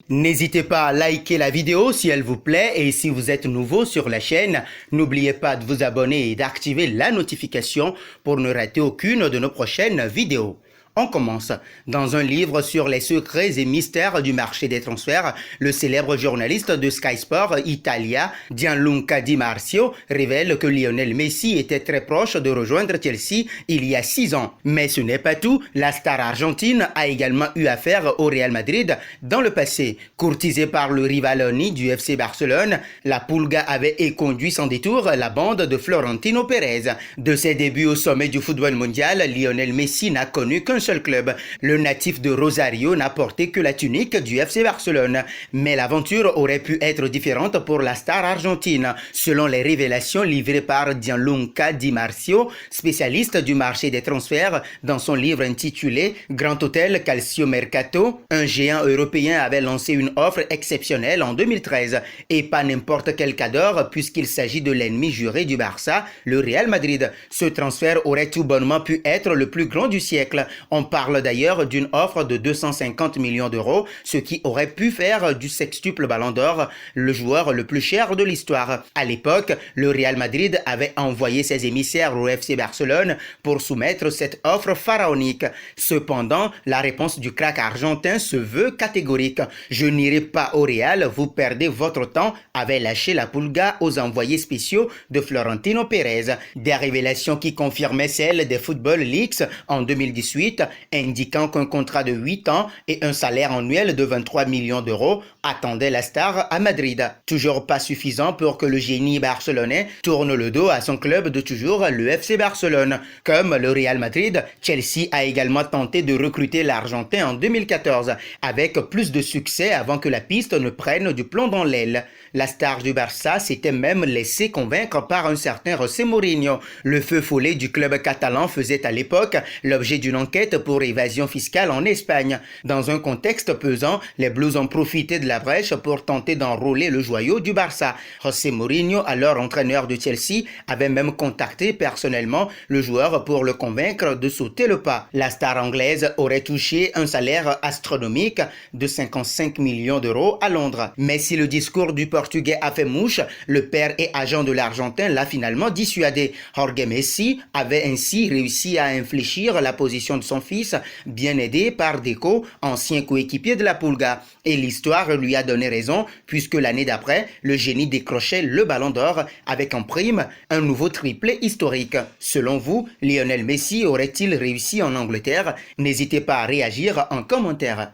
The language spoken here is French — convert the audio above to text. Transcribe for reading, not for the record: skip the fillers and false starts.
N'hésitez pas à liker la vidéo si elle vous plaît et si vous êtes nouveau sur la chaîne, n'oubliez pas de vous abonner et d'activer la notification pour ne rater aucune de nos prochaines vidéos. On commence. Dans un livre sur les secrets et mystères du marché des transferts, le célèbre journaliste de Sky Sport Italia, Gianluca Di Marzio, révèle que Lionel Messi était très proche de rejoindre Chelsea il y a 6 ans. Mais ce n'est pas tout, la star argentine a également eu affaire au Real Madrid dans le passé. Courtisée par le Rivaloni du FC Barcelone, la Pulga avait éconduit sans détour la bande de Florentino Pérez. De ses débuts au sommet du football mondial, Lionel Messi n'a connu qu'un seul club. Le natif de Rosario n'a porté que la tunique du FC Barcelone. Mais l'aventure aurait pu être différente pour la star argentine. Selon les révélations livrées par Gianluca Di Marzio, spécialiste du marché des transferts, dans son livre intitulé Grand Hôtel Calcio Mercato, un géant européen avait lancé une offre exceptionnelle en 2013. Et pas n'importe quel cadre, puisqu'il s'agit de l'ennemi juré du Barça, le Real Madrid. Ce transfert aurait tout bonnement pu être le plus grand du siècle. On parle d'ailleurs d'une offre de 250 millions d'euros, ce qui aurait pu faire du sextuple Ballon d'Or le joueur le plus cher de l'histoire. À l'époque, le Real Madrid avait envoyé ses émissaires au FC Barcelone pour soumettre cette offre pharaonique. Cependant, la réponse du crack argentin se veut catégorique. « Je n'irai pas au Real, vous perdez votre temps », avait lâché la Pulga aux envoyés spéciaux de Florentino Pérez. Des révélations qui confirmaient celles des Football Leaks en 2018, indiquant qu'un contrat de 8 ans et un salaire annuel de 23 millions d'euros attendaient la star à Madrid. Toujours pas suffisant pour que le génie barcelonais tourne le dos à son club de toujours, le FC Barcelone. Comme le Real Madrid, Chelsea a également tenté de recruter l'Argentin en 2014, avec plus de succès avant que la piste ne prenne du plomb dans l'aile. La star du Barça s'était même laissé convaincre par un certain José Mourinho. Le feu follet du club catalan faisait à l'époque l'objet d'une enquête pour évasion fiscale en Espagne. Dans un contexte pesant, les Blues ont profité de la brèche pour tenter d'enrôler le joyau du Barça. José Mourinho, alors entraîneur de Chelsea, avait même contacté personnellement le joueur pour le convaincre de sauter le pas. La star anglaise aurait touché un salaire astronomique de 55 millions d'euros à Londres. Mais si le discours du Portugais a fait mouche, le père et agent de l'Argentin l'a finalement dissuadé. Jorge Messi avait ainsi réussi à infléchir la position de son fils, bien aidé par Deco, ancien coéquipier de la Pulga. Et l'histoire lui a donné raison, puisque l'année d'après, le génie décrochait le Ballon d'Or avec en prime un nouveau triplé historique. Selon vous, Lionel Messi aurait-il réussi en Angleterre? N'hésitez pas à réagir en commentaire.